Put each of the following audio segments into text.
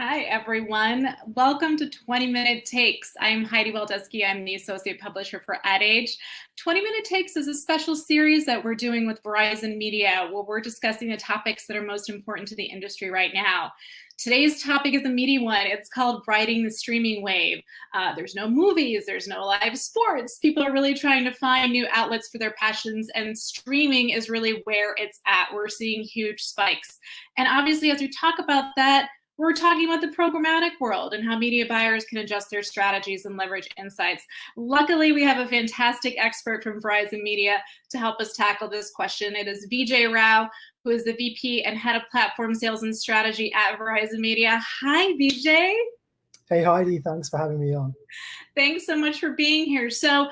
Hi, everyone. Welcome to 20-Minute Takes. I'm Heidi Waldusky. I'm the Associate Publisher for Ad Age. 20-Minute Takes is a special series that we're doing with Verizon Media, where we're discussing the topics that are most important to the industry right now. Today's topic is a meaty one. It's called Riding the Streaming Wave. There's no movies, there's no live sports. People are really trying to find new outlets for their passions, and streaming is really where it's at. We're seeing huge spikes. And obviously, as we talk about that, we're talking about the programmatic world and how media buyers can adjust their strategies and leverage insights. Luckily, we have a fantastic expert from Verizon Media to help us tackle this question. It is Vijay Rao, who is the VP and Head of Platform Sales and Strategy at Verizon Media. Hi, Vijay. Hey, Heidi. Thanks for having me on. Thanks so much for being here. So,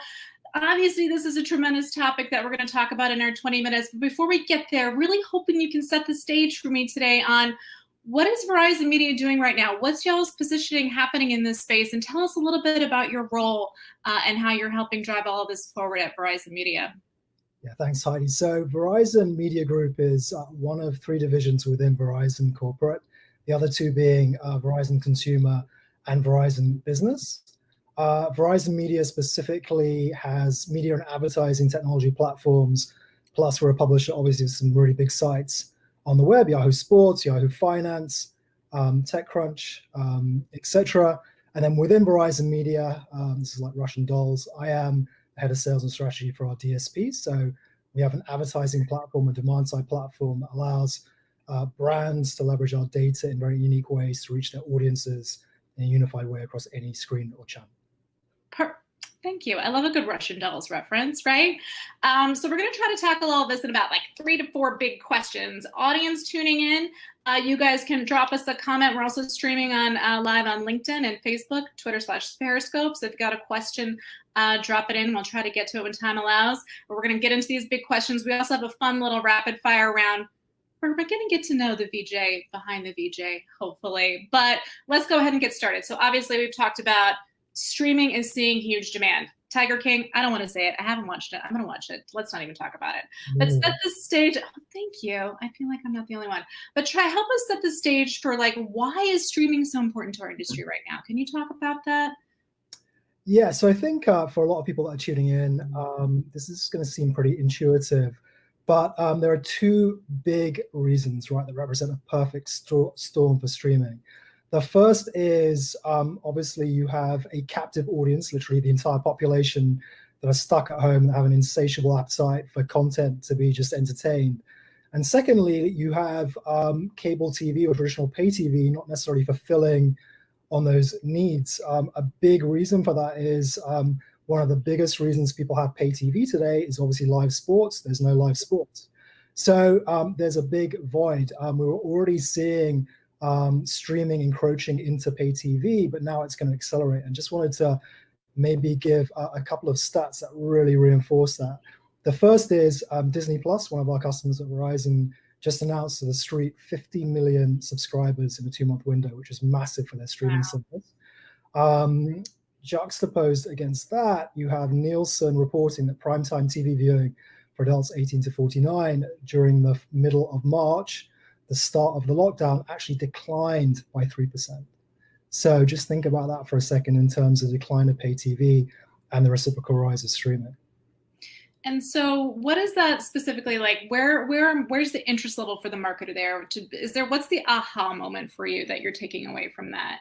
obviously, this is a tremendous topic that we're going to talk about in our 20 minutes. But before we get there, really hoping you can set the stage for me today on what is Verizon Media doing right now? What's y'all's positioning happening in this space? And tell us a little bit about your role and how you're helping drive all of this forward at Verizon Media. Yeah, thanks, Heidi. So Verizon Media Group is one of three divisions within Verizon Corporate, the other two being Verizon Consumer and Verizon Business. Verizon Media specifically has media and advertising technology platforms, plus we're a publisher, obviously, of some really big sites on the web, Yahoo Sports, Yahoo Finance, TechCrunch, etc. And then within Verizon Media, this is like Russian dolls, I am the head of sales and strategy for our DSP. So we have an advertising platform, a demand-side platform that allows brands to leverage our data in very unique ways to reach their audiences in a unified way across any screen or channel. Thank you. I love a good Russian dolls reference, right? So we're going to try to tackle all this in about like 3 to 4 big questions. Audience tuning in, you guys can drop us a comment. We're also streaming on live on LinkedIn and Facebook, Twitter/Periscope. So if you've got a question, drop it in. We'll try to get to it when time allows. But we're going to get into these big questions. We also have a fun little rapid fire round. We're going to get to know the VJ behind the VJ, hopefully. But let's go ahead and get started. So obviously we've talked about streaming is seeing huge demand. Tiger King, I don't want to say it. I haven't watched it. I'm going to watch it. Let's not even talk about it. But set the stage. Oh, thank you. I feel like I'm not the only one. But help us set the stage for like, why is streaming so important to our industry right now? Can you talk about that? Yeah, so I think for a lot of people that are tuning in, this is going to seem pretty intuitive. But there are two big reasons, right, that represent a perfect storm for streaming. The first is obviously you have a captive audience, literally the entire population that are stuck at home, that have an insatiable appetite for content to be just entertained. And secondly, you have cable TV or traditional pay TV not necessarily fulfilling on those needs. A big reason for that is one of the biggest reasons people have pay TV today is obviously live sports. There's no live sports. So there's a big void. We were already seeing streaming encroaching into pay TV, but now it's going to accelerate. And just wanted to maybe give a couple of stats that really reinforce that. The first is Disney Plus, one of our customers at Verizon, just announced to the street 50 million subscribers in a 2-month window, which is massive for their streaming service. Juxtaposed against that, you have Nielsen reporting that primetime TV viewing for adults 18 to 49 during the middle of March, the start of the lockdown, actually declined by 3%. So just think about that for a second in terms of the decline of pay TV and the reciprocal rise of streaming. And so what is that specifically like? Where's the interest level for the marketer there? What's the aha moment for you that you're taking away from that?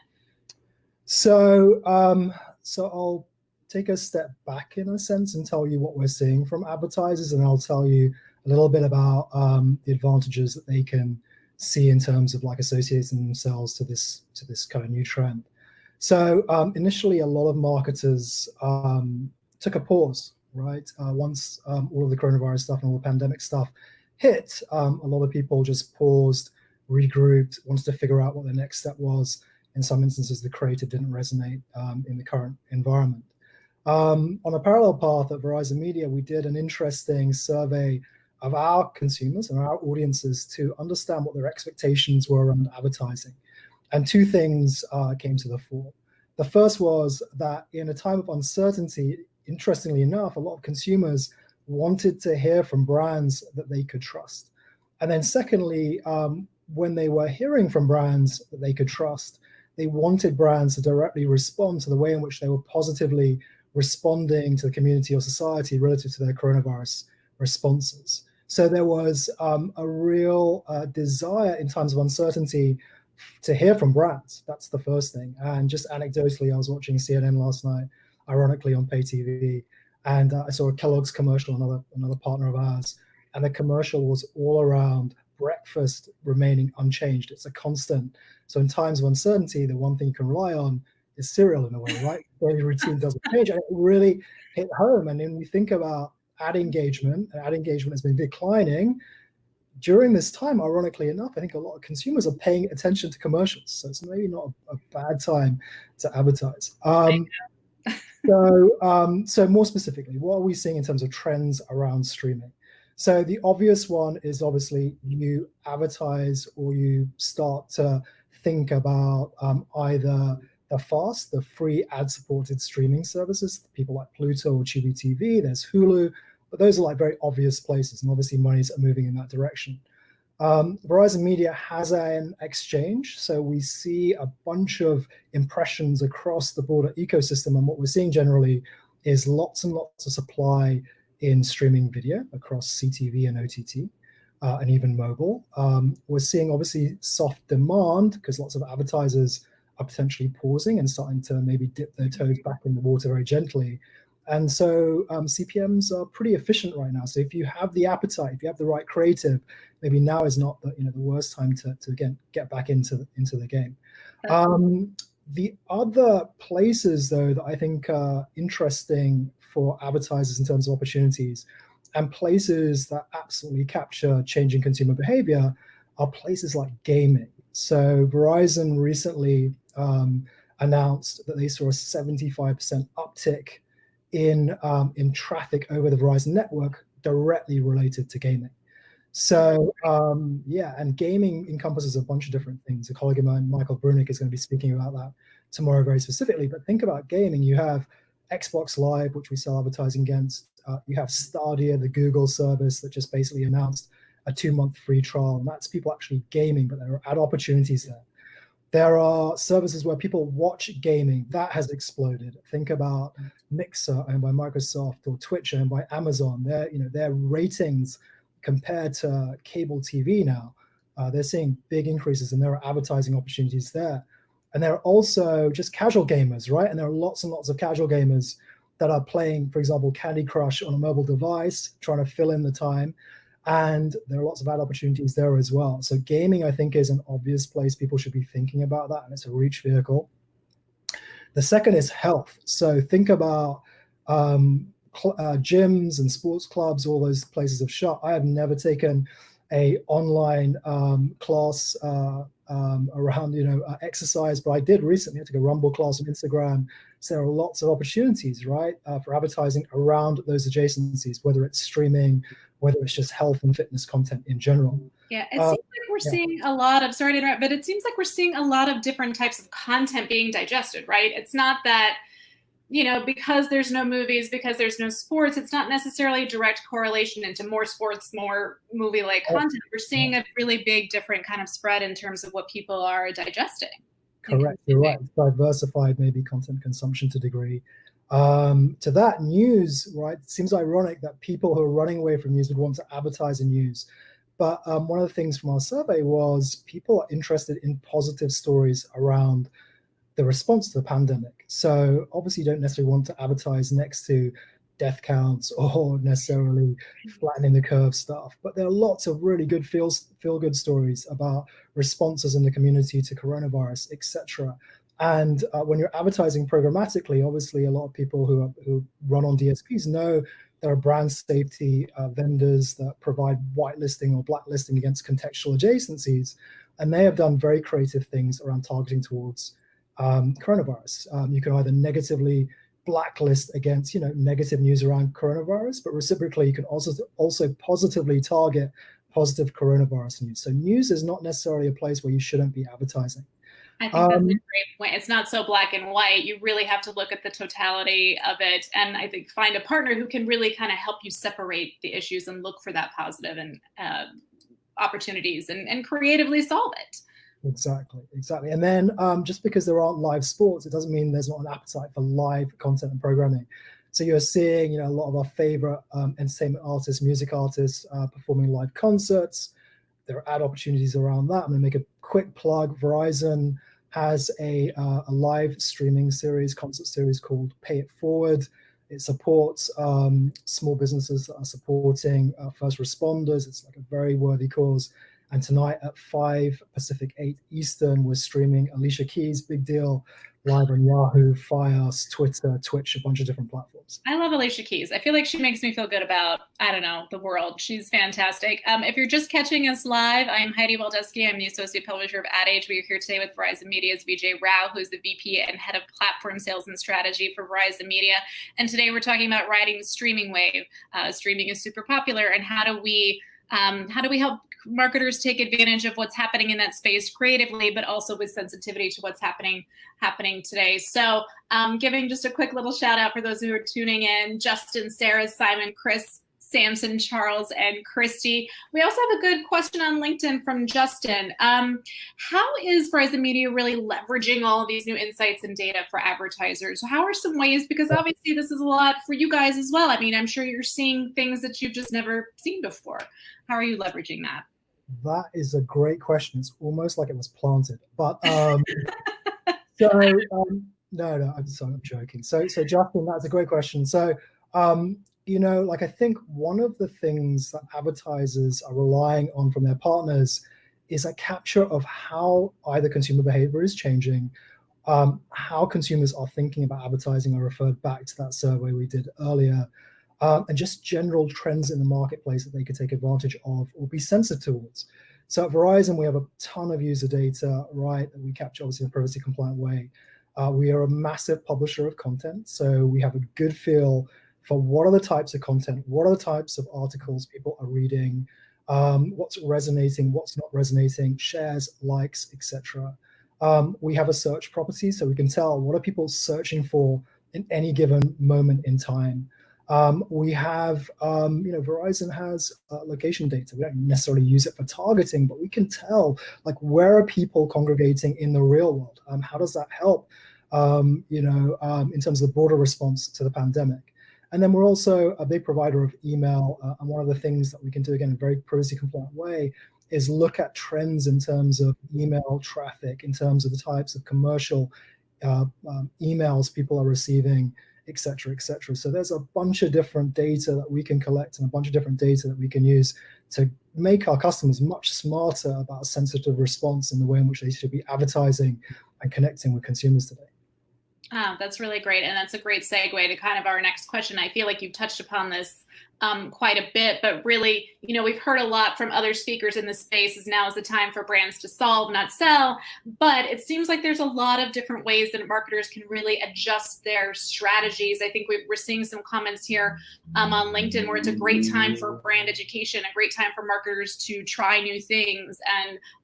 So I'll take a step back in a sense and tell you what we're seeing from advertisers, and I'll tell you a little bit about the advantages that they can see in terms of like associating themselves to this kind of new trend. So initially, a lot of marketers took a pause, right? Once all of the coronavirus stuff and all the pandemic stuff hit, a lot of people just paused, regrouped, wanted to figure out what their next step was. In some instances, the creative didn't resonate in the current environment. On a parallel path at Verizon Media, we did an interesting survey of our consumers and our audiences to understand what their expectations were around advertising. And two things came to the fore. The first was that in a time of uncertainty, interestingly enough, a lot of consumers wanted to hear from brands that they could trust. And then secondly, when they were hearing from brands that they could trust, they wanted brands to directly respond to the way in which they were positively responding to the community or society relative to their coronavirus responses. So there was a real desire in times of uncertainty to hear from brands. That's the first thing. And just anecdotally, I was watching CNN last night, ironically on pay TV, and I saw a Kellogg's commercial, another partner of ours, and the commercial was all around breakfast remaining unchanged. It's a constant. So in times of uncertainty, the one thing you can rely on is cereal in a way, right? Daily routine doesn't change. And it really hit home. And when we think about ad engagement has been declining during this time. Ironically enough, I think a lot of consumers are paying attention to commercials. So it's maybe not a bad time to advertise. So more specifically, what are we seeing in terms of trends around streaming? So the obvious one is obviously you advertise or you start to think about either the free ad-supported streaming services, people like Pluto or Tubi TV, there's Hulu, but those are like very obvious places, and obviously monies are moving in that direction. Verizon Media has an exchange, so we see a bunch of impressions across the broader ecosystem, and what we're seeing generally is lots and lots of supply in streaming video across CTV and OTT, and even mobile. We're seeing obviously soft demand because lots of advertisers are potentially pausing and starting to maybe dip their toes back in the water very gently. And so CPMs are pretty efficient right now. So if you have the appetite, if you have the right creative, maybe now is not the worst time to again get back into the game. The other places though that I think are interesting for advertisers in terms of opportunities, and places that absolutely capture changing consumer behavior, are places like gaming. So Verizon recently announced that they saw a 75% uptick in traffic over the Verizon network directly related to gaming. So and gaming encompasses a bunch of different things. A colleague of mine, Michael Brunick, is going to be speaking about that tomorrow very specifically. But think about gaming. You have Xbox Live, which we sell advertising against. You have Stadia, the Google service that just basically announced a 2-month free trial. And that's people actually gaming, but there are ad opportunities there. There are services where people watch gaming. That has exploded. Think about Mixer owned by Microsoft or Twitch owned by Amazon. Their ratings compared to cable TV now, they're seeing big increases, and there are advertising opportunities there. And there are also just casual gamers, right? And there are lots and lots of casual gamers that are playing, for example, Candy Crush on a mobile device, trying to fill in the time. And there are lots of ad opportunities there as well. So gaming, I think, is an obvious place people should be thinking about that, and it's a reach vehicle. The second is health. So think about gyms and sports clubs, all those places of shop. I have never taken a online class around exercise, but I did recently. I took a Rumble class on Instagram. So there are lots of opportunities, right, for advertising around those adjacencies, whether it's streaming, whether it's just health and fitness content in general. Yeah, it seems like we're seeing a lot of, sorry to interrupt, but it seems like we're seeing a lot of different types of content being digested, right? It's not that, because there's no movies, because there's no sports, it's not necessarily a direct correlation into more sports, more movie-like content. We're seeing a really big different kind of spread in terms of what people are digesting. Correct, you're right. Diversified maybe content consumption to a degree. To that, news, right? It seems ironic that people who are running away from news would want to advertise in news. But one of the things from our survey was people are interested in positive stories around the response to the pandemic. So obviously you don't necessarily want to advertise next to death counts or necessarily flattening the curve stuff, but there are lots of really good feel-good stories about responses in the community to coronavirus, etc. And when you're advertising programmatically, obviously a lot of people who run on DSPs know there are brand safety vendors that provide whitelisting or blacklisting against contextual adjacencies, and they have done very creative things around targeting towards coronavirus. You can either negatively blacklist against negative news around coronavirus, but reciprocally you can also positively target positive coronavirus news. So news is not necessarily a place where you shouldn't be advertising. I think that's a great point. It's not so black and white. You really have to look at the totality of it, and I think find a partner who can really kind of help you separate the issues and look for that positive and opportunities and creatively solve it. Exactly. And then just because there aren't live sports, it doesn't mean there's not an appetite for live content and programming. So you're seeing, a lot of our favorite entertainment artists, music artists performing live concerts. There are ad opportunities around that. I'm going to make a quick plug. Verizon has a live streaming series, concert series called Pay It Forward. It supports small businesses that are supporting first responders. It's like a very worthy cause. And tonight at 5 Pacific, 8 Eastern, we're streaming Alicia Keys' Big Deal live on Yahoo, Fios, Twitter, Twitch, a bunch of different platforms. I love Alicia Keys. I feel like she makes me feel good about, I don't know, the world. She's fantastic. If you're just catching us live, I'm Heidi Waldusky. I'm the Associate Publisher of Ad Age. We are here today with Verizon Media's Vijay Rao, who's the VP and Head of Platform Sales and Strategy for Verizon Media. And today we're talking about riding the streaming wave. Streaming is super popular, and how do we help marketers take advantage of what's happening in that space creatively, but also with sensitivity to what's happening today. So giving just a quick little shout out for those who are tuning in: Justin, Sarah, Simon, Chris, Samson, Charles, and Christy. We also have a good question on LinkedIn from Justin. How is Verizon Media really leveraging all of these new insights and data for advertisers? How are some ways, because obviously this is a lot for you guys as well. I mean, I'm sure you're seeing things that you've just never seen before. How are you leveraging that? That is a great question. It's almost like it was planted, but no, I'm sorry, I'm joking. So Justin, that's a great question. So, I think one of the things that advertisers are relying on from their partners is a capture of how either consumer behavior is changing, how consumers are thinking about advertising. I referred back to that survey we did earlier. And just general trends in the marketplace that they could take advantage of or be sensitive towards. So at Verizon, we have a ton of user data, right, that we capture obviously in a privacy compliant way. We are a massive publisher of content, so we have a good feel for what are the types of content, what are the types of articles people are reading, what's resonating, what's not resonating, shares, likes, etc. We have a search property, so we can tell what are people searching for in any given moment in time. We have, Verizon has location data. We don't necessarily use it for targeting, but we can tell like where are people congregating in the real world. How does that help, in terms of the broader response to the pandemic? And then we're also a big provider of email. And one of the things that we can do, again, in a very privacy compliant way, is look at trends in terms of email traffic, in terms of the types of commercial emails people are receiving, et cetera, et cetera. So there's a bunch of different data that we can collect and a bunch of different data that we can use to make our customers much smarter about sensitive response in the way in which they should be advertising and connecting with consumers today. That's really great. And that's a great segue to kind of our next question. I feel like you've touched upon this quite a bit, but really, we've heard a lot from other speakers in this space is now is the time for brands to solve, not sell. But it seems like there's a lot of different ways that marketers can really adjust their strategies. I think we're seeing some comments here on LinkedIn where it's a great time for brand education, a great time for marketers to try new things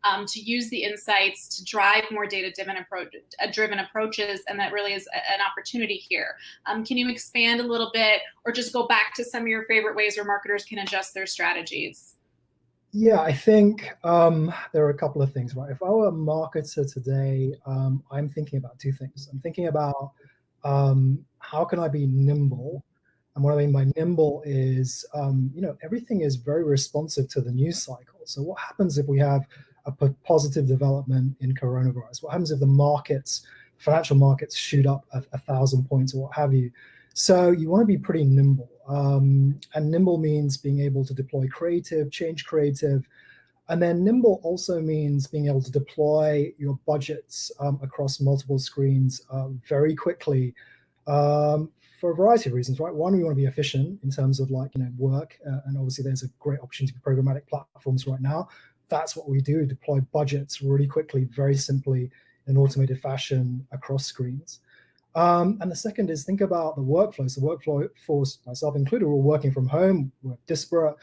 and to use the insights to drive more data-driven approaches. And that really is an opportunity here. Can you expand a little bit or just go back to some of your favorite ways where marketers can adjust their strategies? Yeah, I think there are a couple of things, right? If I were a marketer today, I'm thinking about two things. I'm thinking about how can I be nimble? And what I mean by nimble is, everything is very responsive to the news cycle. So what happens if we have a positive development in coronavirus? What happens if the financial markets shoot up 1,000 points or what have you? So you want to be pretty nimble. And nimble means being able to deploy creative, change creative. And then nimble also means being able to deploy your budgets across multiple screens very quickly for a variety of reasons, right? One, we want to be efficient in terms of work. And obviously there's a great opportunity for programmatic platforms right now. That's what we do, deploy budgets really quickly, very simply in automated fashion across screens. And the second is think about the workflows. The workforce, myself included, we're working from home, we're disparate.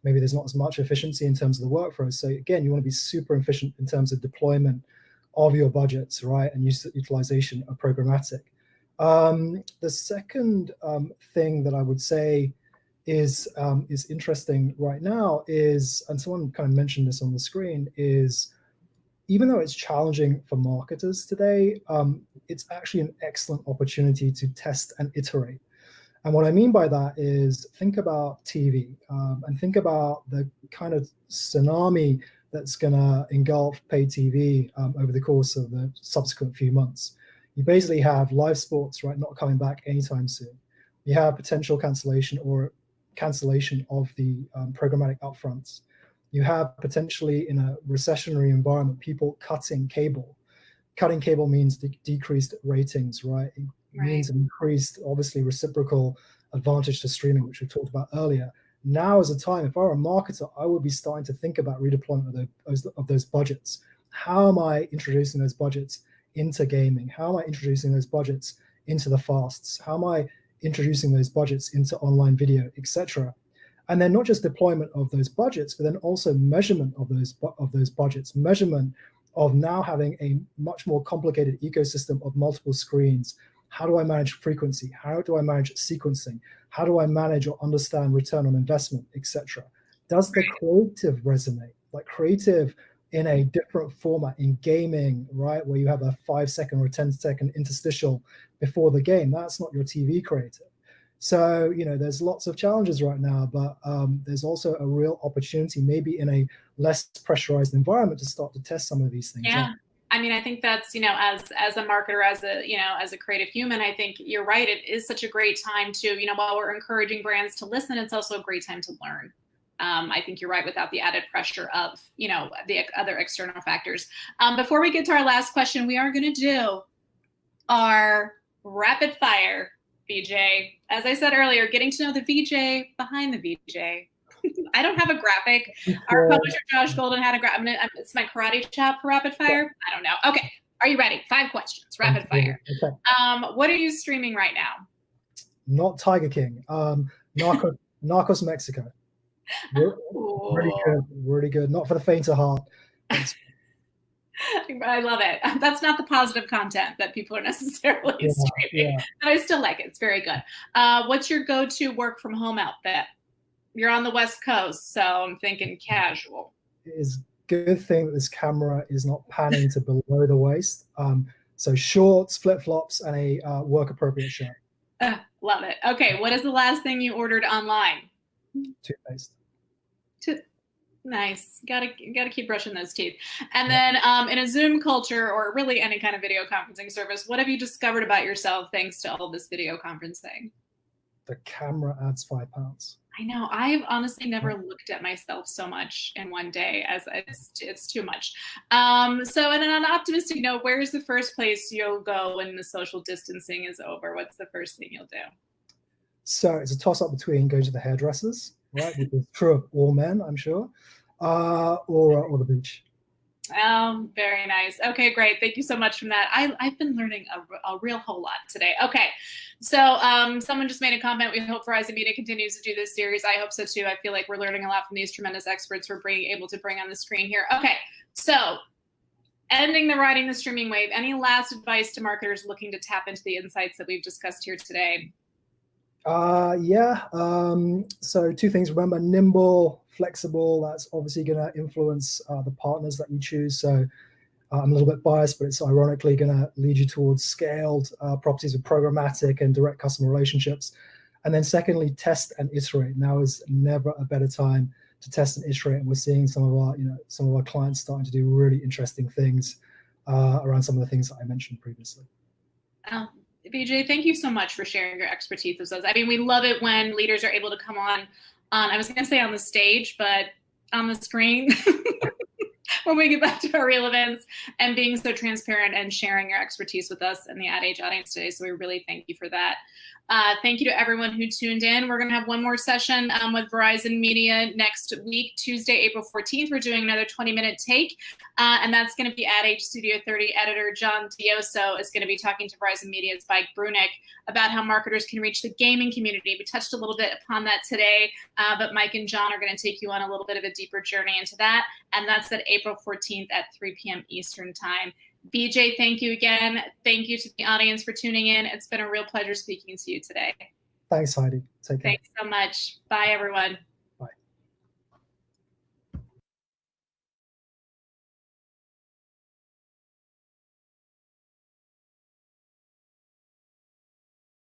Maybe there's not as much efficiency in terms of the workflows. So again, you want to be super efficient in terms of deployment of your budgets, right? And utilization of programmatic. The second thing that I would say is interesting right now is, and someone kind of mentioned this on the screen, is even though it's challenging for marketers today, it's actually an excellent opportunity to test and iterate. And what I mean by that is think about TV and think about the kind of tsunami that's going to engulf paid TV over the course of the subsequent few months. You basically have live sports, right, not coming back anytime soon. You have potential cancellation of the programmatic upfronts. You have potentially, in a recessionary environment, people cutting cable. Cutting cable means decreased ratings, right? It means increased, obviously, reciprocal advantage to streaming, which we talked about earlier. Now is a time, if I were a marketer, I would be starting to think about redeployment of those budgets. How am I introducing those budgets into gaming? How am I introducing those budgets into the fasts? How am I introducing those budgets into online video, etc.? And then not just deployment of those budgets, but then also measurement of those budgets, measurement of now having a much more complicated ecosystem of multiple screens. How do I manage frequency? How do I manage sequencing? How do I manage or understand return on investment, etc.? Does the creative resonate? Like creative in a different format in gaming, right? Where you have a 5-second or 10-second interstitial before the game. That's not your TV creative. So, there's lots of challenges right now, but there's also a real opportunity, maybe in a less pressurized environment, to start to test some of these things out. I mean, I think that's, as a marketer, as a creative human, I think you're right. It is such a great time to, while we're encouraging brands to listen, it's also a great time to learn. I think you're right, without the added pressure of, the other external factors. Before we get to our last question, we are going to do our rapid fire Vijay. As I said earlier, getting to know the Vijay behind the Vijay. I don't have a graphic. Our publisher, Josh Golden, had a graphic. It's my karate chop for rapid fire. I don't know. Okay. Are you ready? 5 questions, rapid fire. Okay. What are you streaming right now? Not Tiger King. Narcos Mexico. Really good. Not for the faint of heart. I love it. That's not the positive content that people are necessarily streaming, but I still like it. It's very good. What's your go-to work from home outfit? You're on the West Coast, so I'm thinking casual. It is a good thing that this camera is not panning to below the waist. So shorts, flip-flops, and a work-appropriate shirt. Love it. Okay, what is the last thing you ordered online? Toothpaste. Nice. Gotta keep brushing those teeth. And then in a Zoom culture, or really any kind of video conferencing service, what have you discovered about yourself thanks to all this video conferencing? The camera adds 5 pounds. I know. I've honestly never looked at myself so much in one day, as it's too much. So on an optimistic note, where's the first place you'll go when the social distancing is over? What's the first thing you'll do? So it's a toss-up between going to the hairdressers, right, which is true of all men, I'm sure, or the beach. Oh, very nice. Okay, great. Thank you so much from that. I've been learning a real whole lot today. Okay, so someone just made a comment. We hope Verizon Media continues to do this series. I hope so too. I feel like we're learning a lot from these tremendous experts we're able to bring on the screen here. Okay, so ending the riding the streaming wave, any last advice to marketers looking to tap into the insights that we've discussed here today? So 2 things. Remember, nimble, flexible. That's obviously going to influence the partners that you choose. So I'm a little bit biased, but it's ironically going to lead you towards scaled properties with programmatic and direct customer relationships. And then secondly, test and iterate. Now is never a better time to test and iterate. And we're seeing some of our clients starting to do really interesting things around some of the things that I mentioned previously. Vijay, thank you so much for sharing your expertise with us. I mean, we love it when leaders are able to come on, I was going to say on the stage, but on the screen when we get back to our real events, and being so transparent and sharing your expertise with us and the Ad Age audience today. So we really thank you for that. Thank you to everyone who tuned in. We're going to have one more session with Verizon Media next week, Tuesday, April 14th. We're doing another 20-minute take, and that's going to be Ad Age Studio 30 editor John Dioso is going to be talking to Verizon Media's Mike Brunick about how marketers can reach the gaming community. We touched a little bit upon that today, but Mike and John are going to take you on a little bit of a deeper journey into that, and that's at April 14th at 3 p.m. Eastern Time. Vijay, thank you again. Thank you to the audience for tuning in. It's been a real pleasure speaking to you today. Thanks, Heidi. Take care. Thanks so much. Bye, everyone.